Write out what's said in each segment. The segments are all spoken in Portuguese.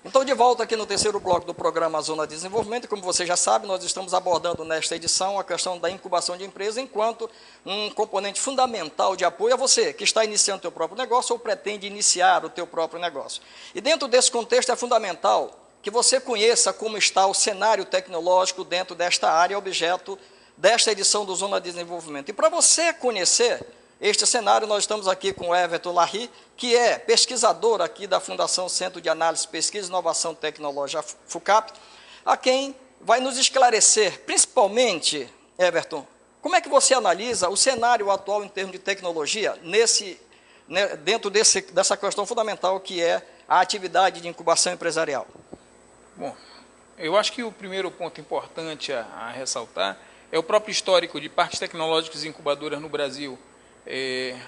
Então, de volta aqui no terceiro bloco do programa Zona de Desenvolvimento, como você já sabe, nós estamos abordando nesta edição a questão da incubação de empresa enquanto um componente fundamental de apoio a você que está iniciando o teu próprio negócio ou pretende iniciar o teu próprio negócio. E dentro desse contexto é fundamental que você conheça como está o cenário tecnológico dentro desta área objeto desta edição do Zona de Desenvolvimento. E para você conhecer este cenário, nós estamos aqui com o Everton Larry, que é pesquisador aqui da Fundação Centro de Análise, Pesquisa e Inovação Tecnológica, FUCAP, a quem vai nos esclarecer, principalmente, Everton, como é que você analisa o cenário atual em termos de tecnologia dentro dessa questão fundamental que é a atividade de incubação empresarial? Bom, eu acho que o primeiro ponto importante a ressaltar é o próprio histórico de parques tecnológicos e incubadoras no Brasil.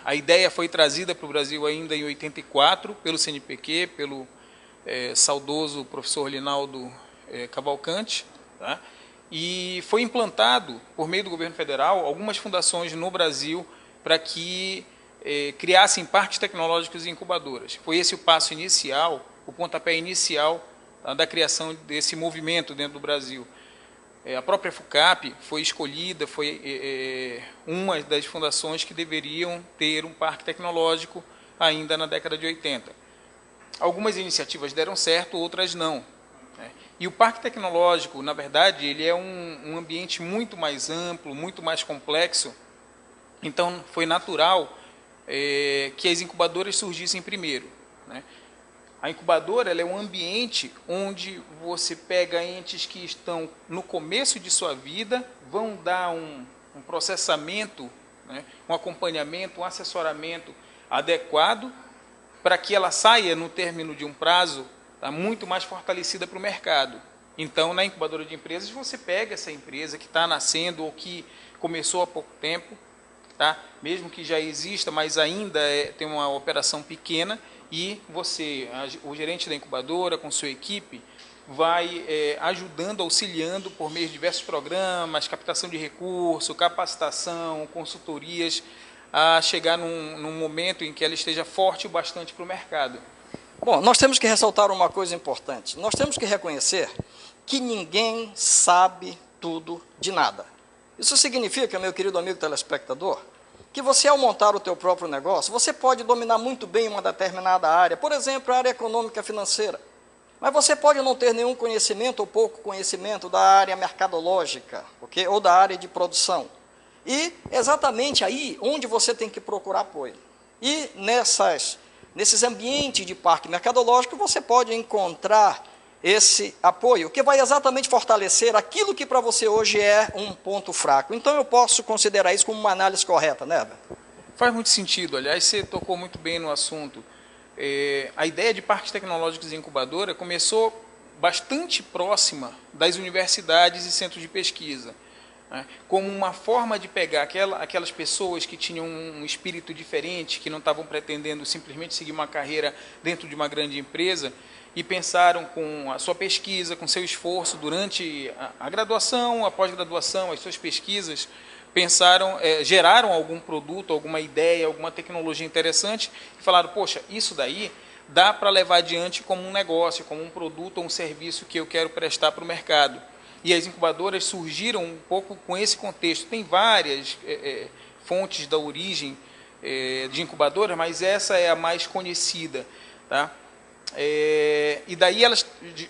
A ideia foi trazida para o Brasil ainda em 84 pelo CNPq, pelo saudoso professor Linaldo Cavalcante, tá? E foi implantado, por meio do governo federal, algumas fundações no Brasil para que criassem parques tecnológicos e incubadoras. Foi esse o passo inicial, o pontapé inicial, tá, da criação desse movimento dentro do Brasil. A própria FUCAP foi escolhida, foi uma das fundações que deveriam ter um parque tecnológico ainda na década de 80. Algumas iniciativas deram certo, outras não. E o parque tecnológico, na verdade, ele é um ambiente muito mais amplo, muito mais complexo. Então, foi natural que as incubadoras surgissem primeiro, né? A incubadora ela é um ambiente onde você pega entes que estão no começo de sua vida, vão dar um processamento, né, um acompanhamento, um assessoramento adequado para que ela saia no término de um prazo, tá, muito mais fortalecida para o mercado. Então, na incubadora de empresas, você pega essa empresa que está nascendo ou que começou há pouco tempo, tá, mesmo que já exista, mas ainda tem uma operação pequena, e você, o gerente da incubadora, com sua equipe, vai ajudando, auxiliando por meio de diversos programas, captação de recursos, capacitação, consultorias, a chegar num momento em que ela esteja forte o bastante para o mercado. Bom, nós temos que ressaltar uma coisa importante. Nós temos que reconhecer que ninguém sabe tudo de nada. Isso significa, meu querido amigo telespectador, que você, ao montar o teu próprio negócio, você pode dominar muito bem uma determinada área, por exemplo, a área econômica financeira, mas você pode não ter nenhum conhecimento ou pouco conhecimento da área mercadológica, okay? Ou da área de produção. E exatamente aí onde você tem que procurar apoio. E nesses ambientes de parque mercadológico, você pode encontrar esse apoio, que vai exatamente fortalecer aquilo que para você hoje é um ponto fraco. Então, eu posso considerar isso como uma análise correta, né, Everton? Faz muito sentido. Aliás, você tocou muito bem no assunto. A ideia de parques tecnológicos e incubadora começou bastante próxima das universidades e centros de pesquisa, né, como uma forma de pegar aquelas pessoas que tinham um espírito diferente, que não estavam pretendendo simplesmente seguir uma carreira dentro de uma grande empresa, e pensaram com a sua pesquisa, com seu esforço durante a graduação, a pós-graduação, as suas pesquisas, geraram algum produto, alguma ideia, alguma tecnologia interessante e falaram, poxa, isso daí dá para levar adiante como um negócio, como um produto ou um serviço que eu quero prestar para o mercado. E as incubadoras surgiram um pouco com esse contexto. Tem várias fontes da origem de incubadoras, mas essa é a mais conhecida, tá? E daí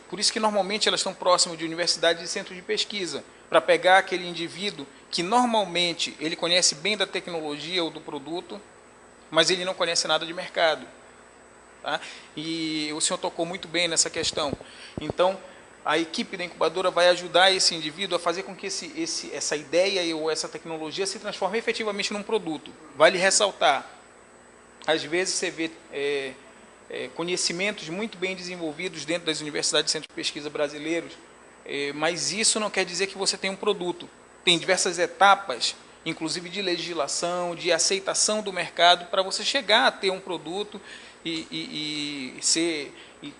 por isso que normalmente elas estão próximas de universidades e centros de pesquisa, para pegar aquele indivíduo que normalmente ele conhece bem da tecnologia ou do produto, mas ele não conhece nada de mercado, tá? E o senhor tocou muito bem nessa questão. Então, a equipe da incubadora vai ajudar esse indivíduo a fazer com que essa ideia ou essa tecnologia se transforme efetivamente num produto. Vale ressaltar, às vezes você vê conhecimentos muito bem desenvolvidos dentro das universidades e centros de pesquisa brasileiros, mas isso não quer dizer que você tem um produto. Tem diversas etapas, inclusive de legislação, de aceitação do mercado, para você chegar a ter um produto e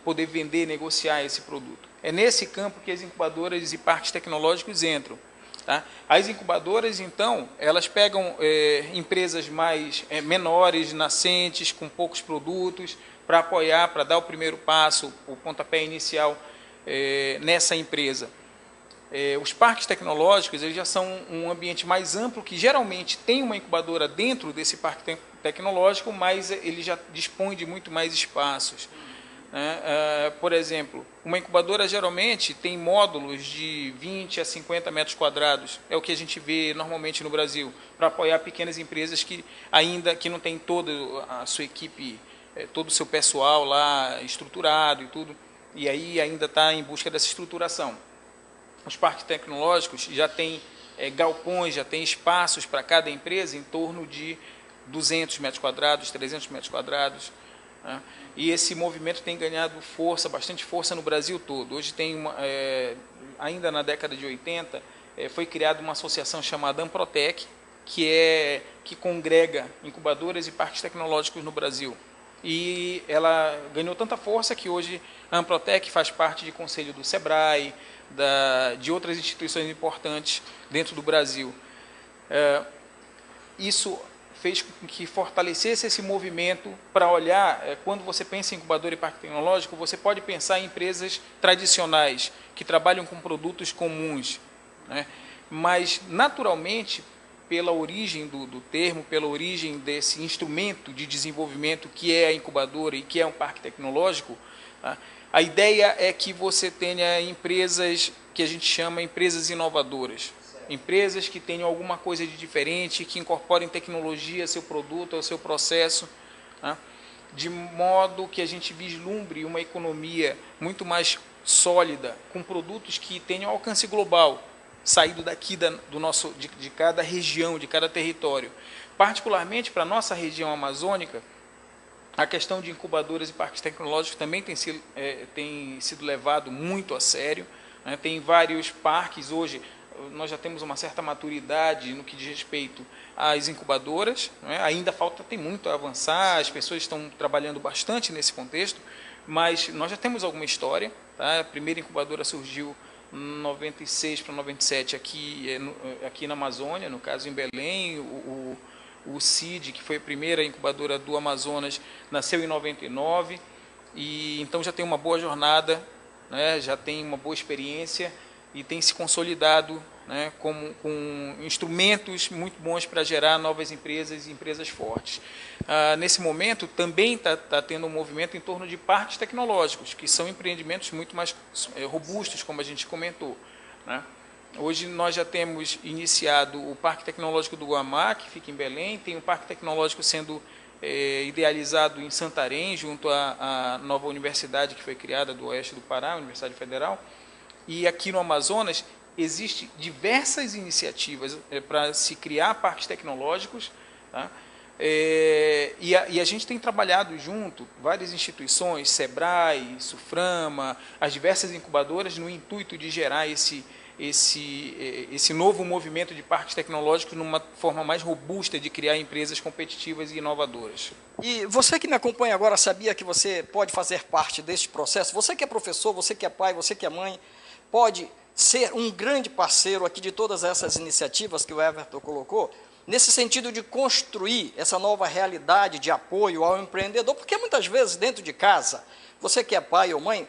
poder vender, negociar esse produto. É nesse campo que as incubadoras e parques tecnológicos entram. Tá? As incubadoras, então, elas pegam empresas mais menores, nascentes, com poucos produtos, para apoiar, para dar o primeiro passo, o pontapé inicial nessa empresa. Os parques tecnológicos eles já são um ambiente mais amplo, que geralmente tem uma incubadora dentro desse parque tecnológico, mas ele já dispõe de muito mais espaços. Por exemplo, uma incubadora geralmente tem módulos de 20 a 50 metros quadrados, é o que a gente vê normalmente no Brasil, para apoiar pequenas empresas que ainda não tem toda a sua equipe, todo o seu pessoal lá estruturado e tudo, e aí ainda está em busca dessa estruturação. Os parques tecnológicos já têm galpões, já têm espaços para cada empresa em torno de 200 metros quadrados, 300 metros quadrados, né? E esse movimento tem ganhado força, bastante força no Brasil todo. Hoje tem, ainda na década de 80, foi criada uma associação chamada Amprotec, que congrega incubadoras e parques tecnológicos no Brasil. E ela ganhou tanta força que hoje a Amprotec faz parte de conselho do SEBRAE, de outras instituições importantes dentro do Brasil. Isso fez com que fortalecesse esse movimento para olhar, quando você pensa em incubador e parque tecnológico, você pode pensar em empresas tradicionais, que trabalham com produtos comuns, né? Mas, naturalmente, pela origem do termo, pela origem desse instrumento de desenvolvimento que é a incubadora e que é um parque tecnológico, tá? A ideia é que você tenha empresas que a gente chama empresas inovadoras. Empresas que tenham alguma coisa de diferente, que incorporem tecnologia ao seu produto, ao seu processo, né? De modo que a gente vislumbre uma economia muito mais sólida, com produtos que tenham alcance global, saído daqui de cada região, de cada território. Particularmente para a nossa região amazônica, a questão de incubadoras e parques tecnológicos também tem sido levado muito a sério, né? Tem vários parques hoje. Nós já temos uma certa maturidade no que diz respeito às incubadoras, né? Ainda tem muito a avançar, as pessoas estão trabalhando bastante nesse contexto, mas nós já temos alguma história, tá? A primeira incubadora surgiu em 96 para 97 aqui na Amazônia, no caso em Belém. O CID, que foi a primeira incubadora do Amazonas, nasceu em 99, e então já tem uma boa jornada, né? Já tem uma boa experiência e tem se consolidado, né, com instrumentos muito bons para gerar novas empresas e empresas fortes. Nesse momento, também está tendo um movimento em torno de parques tecnológicos, que são empreendimentos muito mais robustos, como a gente comentou, né? Hoje nós já temos iniciado o Parque Tecnológico do Guamá, que fica em Belém, tem um Parque Tecnológico sendo idealizado em Santarém, junto à nova universidade que foi criada do Oeste do Pará, a Universidade Federal. E aqui no Amazonas existem diversas iniciativas para se criar parques tecnológicos, tá? E a gente tem trabalhado junto, várias instituições, SEBRAE, SUFRAMA, as diversas incubadoras, no intuito de gerar esse novo movimento de parques tecnológicos numa forma mais robusta de criar empresas competitivas e inovadoras. E você que me acompanha agora, sabia que você pode fazer parte deste processo? Você que é professor, você que é pai, você que é mãe, pode ser um grande parceiro aqui de todas essas iniciativas que o Everton colocou, nesse sentido de construir essa nova realidade de apoio ao empreendedor, porque muitas vezes dentro de casa, você que é pai ou mãe,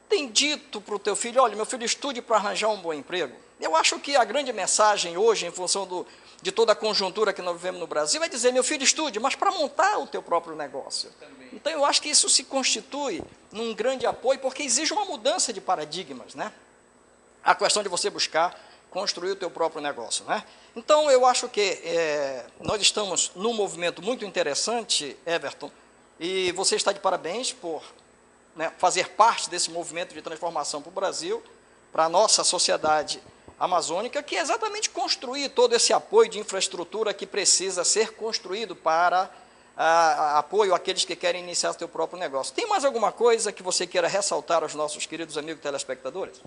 tem dito para o teu filho: olha, meu filho, estude para arranjar um bom emprego. Eu acho que a grande mensagem hoje, em função de toda a conjuntura que nós vivemos no Brasil, é dizer: meu filho, estude, mas para montar o teu próprio negócio. Então, eu acho que isso se constitui num grande apoio, porque exige uma mudança de paradigmas, né? A questão de você buscar construir o teu próprio negócio, né? Então, eu acho que nós estamos num movimento muito interessante, Everton, e você está de parabéns por fazer parte desse movimento de transformação para o Brasil, para a nossa sociedade amazônica, que é exatamente construir todo esse apoio de infraestrutura que precisa ser construído para apoio àqueles que querem iniciar seu próprio negócio. Tem mais alguma coisa que você queira ressaltar aos nossos queridos amigos telespectadores?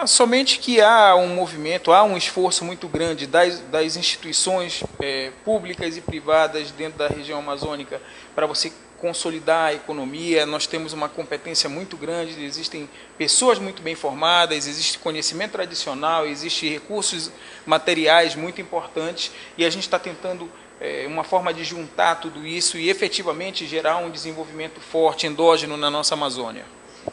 Somente que há um movimento, há um esforço muito grande das instituições públicas e privadas dentro da região amazônica para você consolidar a economia. Nós temos uma competência muito grande, existem pessoas muito bem formadas, existe conhecimento tradicional, existem recursos materiais muito importantes e a gente está tentando uma forma de juntar tudo isso e efetivamente gerar um desenvolvimento forte, endógeno na nossa Amazônia.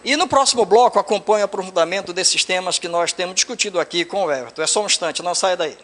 E no próximo bloco acompanhe o aprofundamento desses temas que nós temos discutido aqui com o Everton. É só um instante, não saia daí.